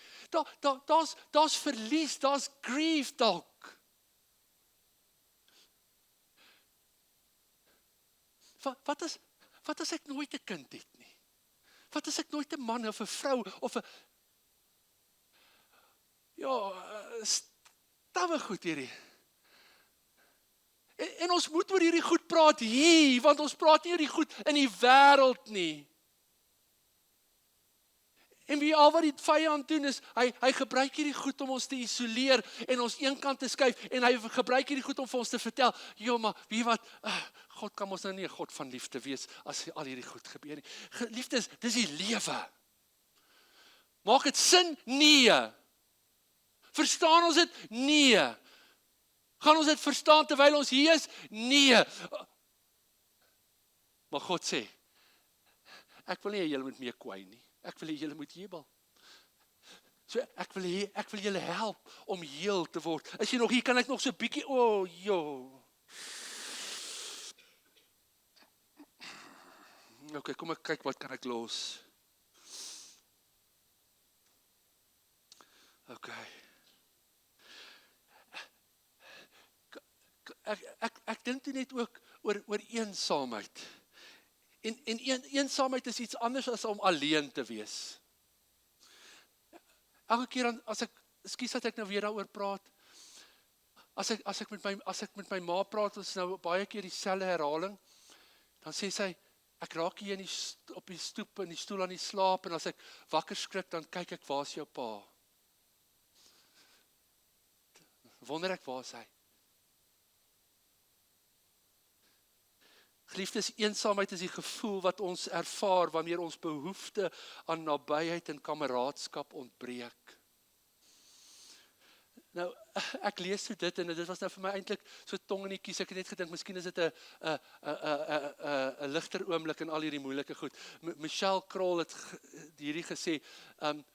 Daar's verlies, daar's grief dalk. Wat as ek nooit 'n kind het nie? Wat as ek nooit 'n man of 'n vrou of 'n stawwe goed hierdie. En ons moet oor hierdie goed praat hier, want ons praat nie oor die goed in die wêreld nie. En wie al wat die vyand doen is, hy gebruik hierdie goed om ons te isoleer en ons eenkant te skuif en hy gebruik hierdie goed om vir ons te vertel, maar wie wat, God kan ons nou nie 'n God van liefde wees as al hierdie goed gebeur nie. Liefde dis die lewe. Maak dit sin? Nee. Verstaan ons dit? Nee. Gaan ons dit verstaan terwyl ons hier is? Nee. Maar God sê, ek wil nie hê julle moet mee kwai nie. Ek wil hê julle moet jubel. So ek wil julle help om heel te word. As jy nog hier kan ek nog so 'n bietjie, Okay, kom ek kyk wat kan ek los. Okay. Ek dink toe net ook oor eensaamheid. En eensaamheid is iets anders as om alleen te wees. Elke keer as ek nou weer daaroor praat, as ek met my ma praat, ons nou baie keer dieselfde herhaling, dan sê sy, ek raak hier op die stoep in die stoel aan die slaap, en as ek wakker skrik, dan kyk ek, waar is jou pa? Wonder ek, waar is hy? Geliefdes, eensaamheid is die gevoel wat ons ervaar wanneer ons behoefte aan nabyheid en kameraadskap ontbreek. Nou, ek lees so dit en dit was nou vir my eintlik so tong in die kies. Ek het net gedink, miskien is dit 'n ligter oomblik in al hierdie moeilike goed. Michelle Kroll het hierdie gesê,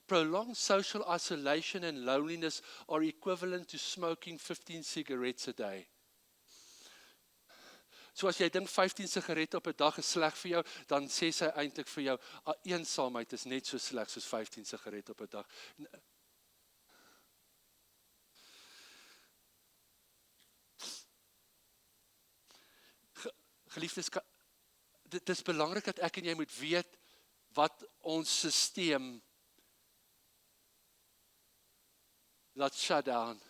prolonged social isolation and loneliness are equivalent to smoking 15 cigarettes a day. So as jy dink 15 sigarette op 'n dag is sleg vir jou, dan sê sy eintlik vir jou, eensaamheid is net so sleg soos 15 sigarette op 'n dag. Geliefdes, dit is belangrik dat ek en jy moet weet wat ons stelsel laat shut down.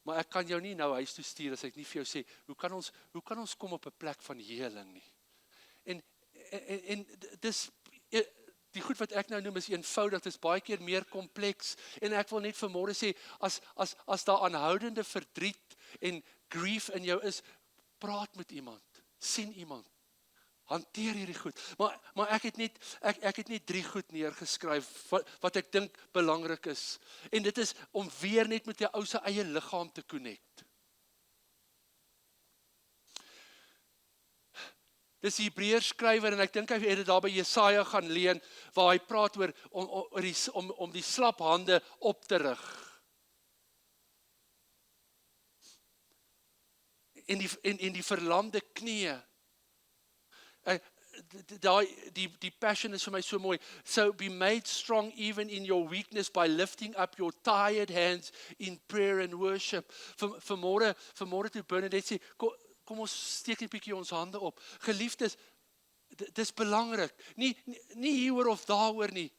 Maar ek kan jou nie nou huis toe stuur as ek nie vir jou sê, hoe kan ons kom op 'n plek van heling nie? En dis die goed wat ek nou noem is eenvoudig, dit is baie keer meer kompleks. En ek wil net vanmôre sê, as daar aanhoudende verdriet en grief in jou is, praat met iemand, sien iemand, hanteer hierdie goed. Maar ek het net 3 goed neergeskryf wat ek dink belangrik is. En dit is om weer net met jou ou se eie liggaam te connect. Dis die Hebreërs skrywer en ek dink hy het dit daar by Jesaja gaan leen waar hy praat oor om die slap hande op te rig. En die verlamde knieë. Die passion is vir my so mooi. So be made strong even in your weakness by lifting up your tired hands in prayer and worship. Vanmôre toe Bernadette sê, kom ons steek 'n bietjie ons hande op. Geliefdes, dis belangrik. Nie hieroor of daaroor nie.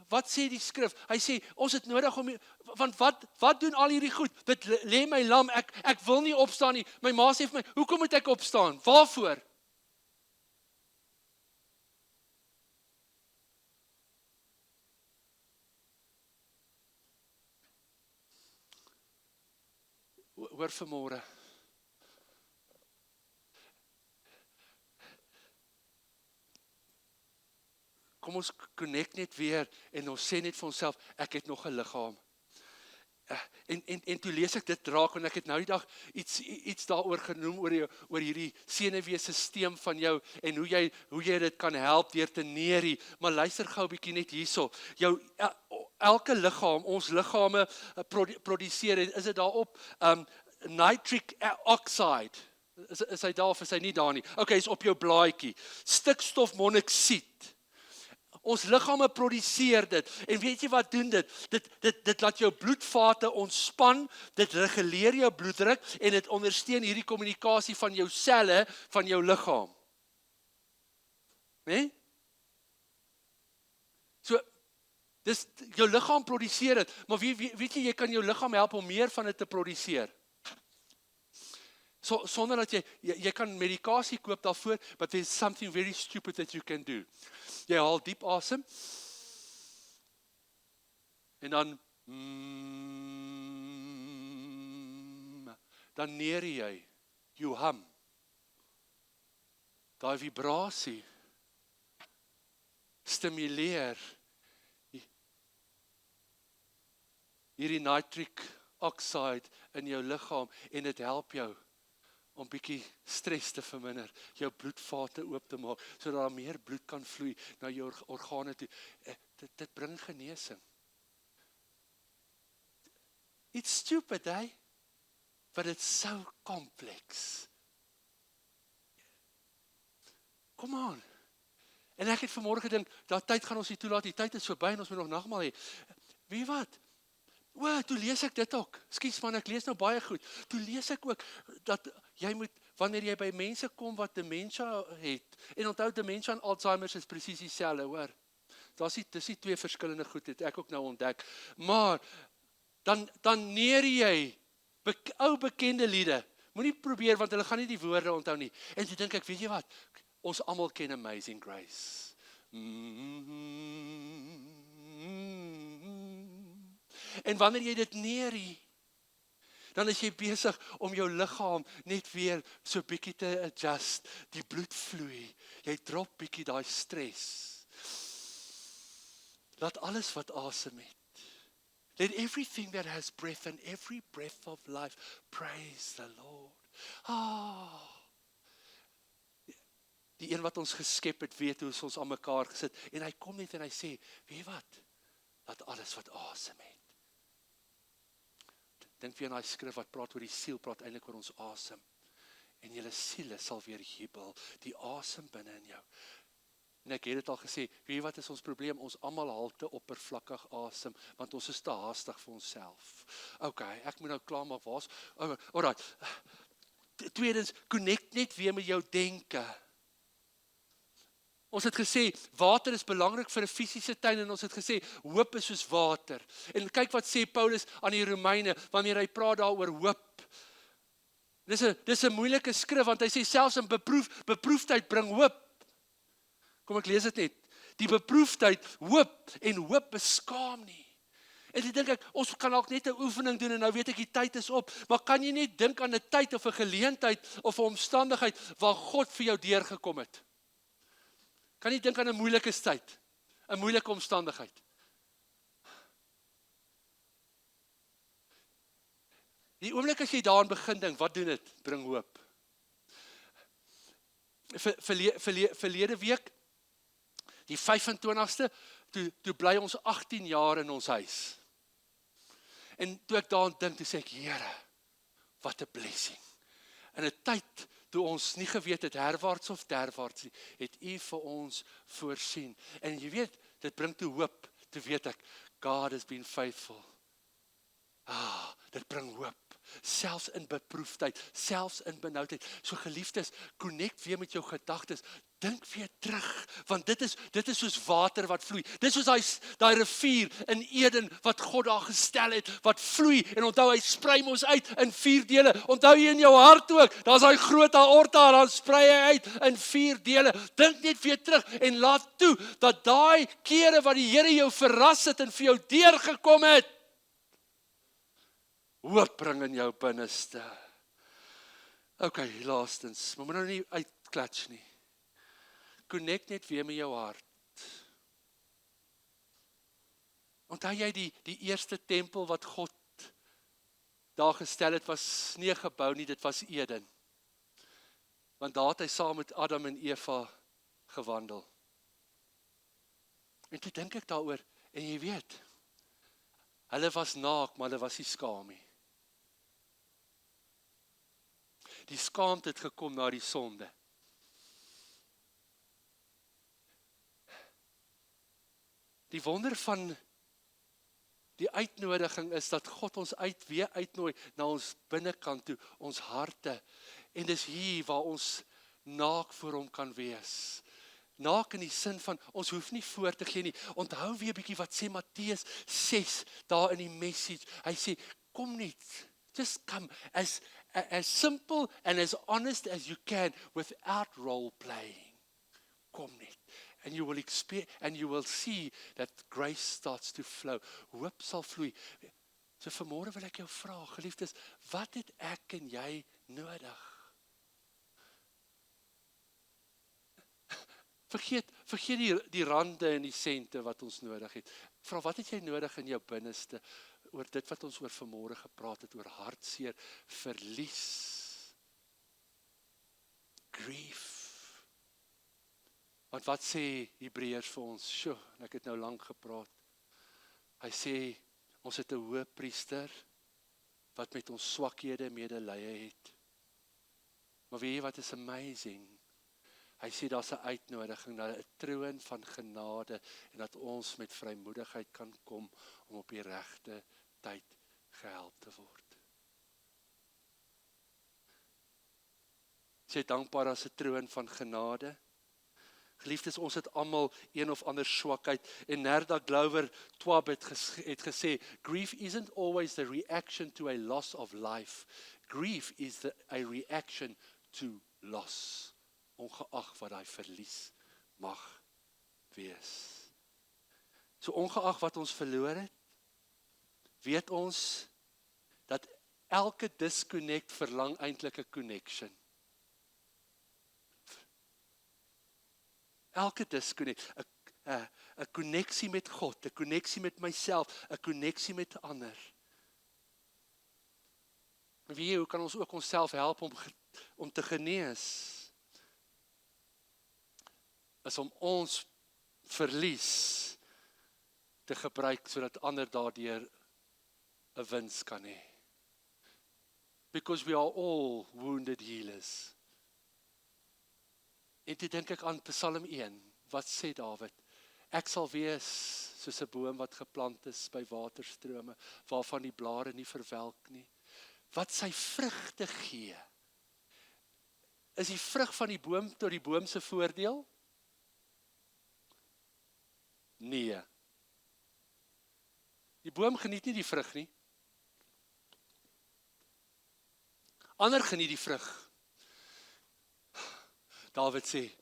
Wat sê die skrif? Hy sê, ons het nodig om, want wat doen al hierdie goed? Dit lê my lam, ek wil nie opstaan nie. My ma sê vir my, hoekom moet ek opstaan? Waarvoor? Hoor vanmôre. Kom ons connect net weer en ons sê net vir onsself, ek het nog 'n liggaam. En toe lees ek dit raak, en ek het nou die dag iets daaroor genoem, oor hierdie senuweestelsel van jou, en hoe jy dit kan help deur te neerie. Maar luister gou 'n bietjie net hierso. Elke liggaam, ons liggame produseer, is dit daarop, nitric oxide, is hy daar of is hy nie daar nie? Okay, is op jou blaadjie. Stikstofmonoksied. Ons liggame produseer dit, en weet jy wat doen dit? Dit laat jou bloedvate ontspan, dit reguleer jou bloeddruk, en dit ondersteun hierdie kommunikasie van jou selle, van jou liggaam. Nee? So, dis, jou liggaam produseer dit, maar weet jy kan jou liggaam help om meer van dit te produseer. Sonder dat jy kan medikasie koop daarvoor, but there's something very stupid that you can do. Jy haal diep asem, en dan neer jy, you hum. Daai vibrasie stimuleer hierdie nitric oxide in jou liggaam, en dit help jou om bietjie stres te verminder, jou bloedvate oop te maak, sodat daar meer bloed kan vloei na jou organe toe. Dit bring genesing. It's stupid, eh? But it's so complex. Come on. En ek het vanmôre gedink, dat tyd gaan ons nie toelaat, die tyd is verby en ons moet nog nagmaal hê. Wie wat? Toe lees ek dit ook. Skus man, ek lees nou baie goed. Toe lees ek ook, dat jy moet, wanneer jy by mense kom wat dementia het, en onthou dementia en Alzheimer is presies dieselfde, hoor. Dis nie twee verskillende goed, het ek ook nou ontdek. Maar, dan neer jy, ou bekende liede, moenie probeer, want hulle gaan nie die woorde onthou nie. En toe dink ek, weet jy wat, ons almal ken Amazing Grace. En wanneer jy dit neerie, dan is jy besig om jou liggaam net weer so bietjie te adjust, die bloed vloei, jy drop bietjie daai stres. Laat alles wat asem het. Let everything that has breath and every breath of life praise the Lord. Die een wat ons geskep het, weet hoe ons aan mekaar gesit, en hy kom net en hy sê, weet wat? Laat alles wat asem het. Dink weer aan die skrif wat praat oor die siel, praat eintlik oor ons asem. En julle siele sal weer jubel, die asem binne in jou. En ek het dit al gesê, weet wat is ons probleem? Ons almal haal te oppervlakkig asem, want ons is te haastig vir onsself. Okay, ek moet nou klaarmaak, alright. Tweedens, connect net weer met jou denke. Ons het gesê, water is belangrik vir 'n fisiese tuin, en ons het gesê, hoop is soos water. En kyk wat sê Paulus aan die Romeine, wanneer hy praat daaroor hoop. Dis 'n moeilike skrif, want hy sê, selfs in beproefdheid bring hoop. Kom ek lees dit net. Die beproefdheid hoop, en hoop beskaam nie. En dan dink ek, ons kan ook net 'n oefening doen, en nou weet ek, die tyd is op, maar kan jy net dink aan 'n tyd, of 'n geleentheid, of 'n omstandigheid, waar God vir jou deurgekom het? Kan jy dink aan 'n moeilike tyd, 'n moeilike omstandigheid? Die oomblik as jy daaraan begin dink, wat doen dit? Bring hoop. Verlede week, die 25ste, toe bly ons 18 jaar in ons huis. En toe ek daaraan dink, toe sê ek, Here, wat 'n blessing. In 'n tyd, toe ons nie geweet het, herwaarts of derwaarts nie, het U vir ons voorsien. En jy weet, dit bring toe hoop, toe weet ek, God has been faithful. Dit bring hoop, selfs in beproefdheid, selfs in benoudheid. So geliefdes, connect weer met jou gedagtes, Dink weer terug, want dit is soos water wat vloei. Dit is soos daai rivier in Eden wat God daar gestel het, wat vloei. En onthou, hy sprei ons uit in 4 dele. Onthou jy in jou hart ook, daar's daai groot aorta, dan sprei hy uit in 4 dele. Dink net weer terug en laat toe dat daai kere wat die Here jou verras het en vir jou deurgekom het, hoop bring in jou binneste. Okay, laastens, maar moet nou nie uitklats nie. Connect net weer met jou hart. Onthou jy die eerste tempel wat God daar gestel het, was nie 'n gebou nie, dit was Eden. Want daar het hy saam met Adam en Eva gewandel. En toe dink ek daaroor, en jy weet, hulle was naak, maar hulle was nie skaam nie. Die skaamte het gekom na die sonde. Die wonder van die uitnodiging is dat God ons weer uitnooi na ons binnekant toe, ons harte. En dis hier waar ons naak voor hom kan wees. Naak in die sin van, ons hoef nie voor te gee nie. Onthou weer bietjie wat sê Matteus 6, daar in die message. Hy sê, kom net, just come, as simple and as honest as you can, without role playing. Kom net. And you will experience, and you will see that grace starts to flow. Hoop sal vloei. So vanmôre wil ek jou vra, geliefdes, wat het ek en jy nodig? Vergeet die rande en die sente wat ons nodig het. Vra, wat het jy nodig in jou binneste, oor dit wat ons oor vanmôre gepraat het, oor hartseer, verlies, grief. Want wat sê Hebreërs vir ons? Sjoe, ek het nou lank gepraat. Hy sê, ons het 'n hoëpriester wat met ons swakhede medelee het. Maar weet jy wat is amazing? Hy sê daar's 'n uitnodiging na 'n troon van genade en dat ons met vrymoedigheid kan kom om op die regte tyd gehelp te word. Is jy dankbaar as 'n troon van genade? Geliefdes, ons het almal een of ander swakheid en Nerda Glover Twab het gesê, grief isn't always the reaction to a loss of life. Grief is a reaction to loss, ongeag wat daai verlies mag wees. So ongeag wat ons verloor het, weet ons dat elke disconnect verlang eintlik 'n connection. Elke disconnect, 'n konneksie met God, 'n konneksie met myself, 'n konneksie met ander. Wie, hoe kan ons ook onsself help om te genees? Is om ons verlies te gebruik sodat ander daardeur 'n wins kan hê. Because we are all wounded healers. En toe dink ek aan Psalm 1, wat sê Dawid? Ek sal wees soos 'n boom wat geplant is by waterstrome, waarvan die blare nie verwelk nie. Wat sy vrugte gee. Is die vrug van die boom tot die boom se voordeel? Nee. Die boom geniet nie die vrug nie. Ander geniet die vrug. Dawid sê,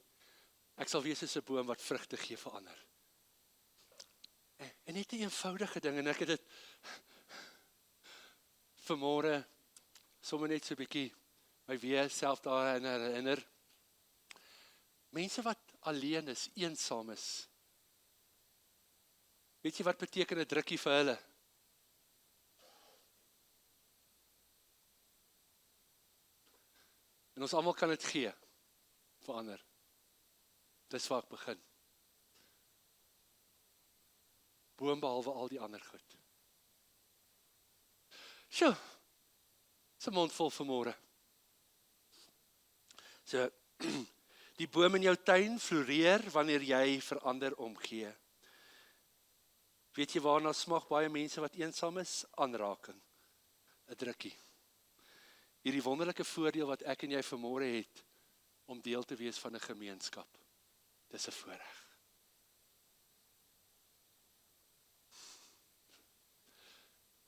ek sal wees soos 'n boom wat vrugte gee vir ander. En net 'n eenvoudige ding, en ek het dit vanmôre sommer net so 'n bietjie my weer self daaraan herinner. Mense wat alleen is, eensaam is. Weet jy wat beteken 'n drukkie vir hulle? En ons almal kan dit gee vir ander. Dis waar ek begin. Boom behalwe al die ander goed. Sjoe, dis 'n mond vol vanmôre. So, die boom in jou tuin floreer wanneer jy vir ander omgee. Weet jy waarna smag baie mense wat eensaam is? Aanraking. 'n Drukkie. Hierdie wonderlike voordeel wat ek en jy vanmôre het, om deel te wees van 'n gemeenskap. Dis 'n voorreg.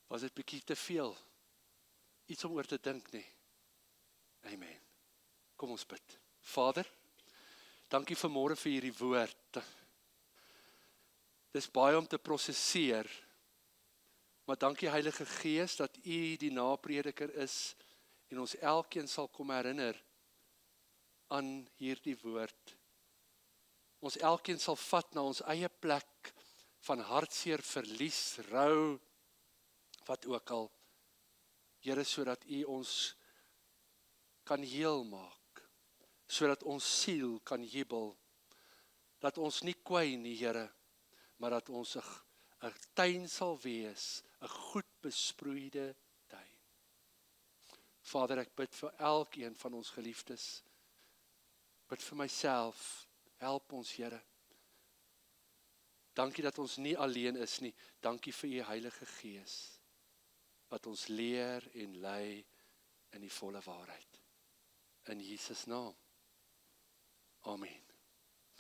Was dit bietjie te veel? Iets om oor te dink nie. Amen. Kom ons bid. Vader, dankie vanmôre vir hierdie woord. Dis baie om te prosesseer, maar dankie Heilige Gees dat U die naprediker is en ons elkeen sal kom herinner aan hierdie woord. Ons elkeen sal vat na ons eie plek van hartseer, verlies, rou, wat ook al. Here, sodat U ons kan heel maak, sodat ons siel kan jubel, dat ons nie kwyn nie, Here, maar dat ons 'n tuin sal wees, 'n goed besproeide tuin. Vader, ek bid vir elkeen van ons geliefdes, bid vir myself, help ons, Here. Dankie dat ons nie alleen is nie, dankie vir U Heilige Gees, wat ons leer en lei in die volle waarheid. In Jesus naam. Amen.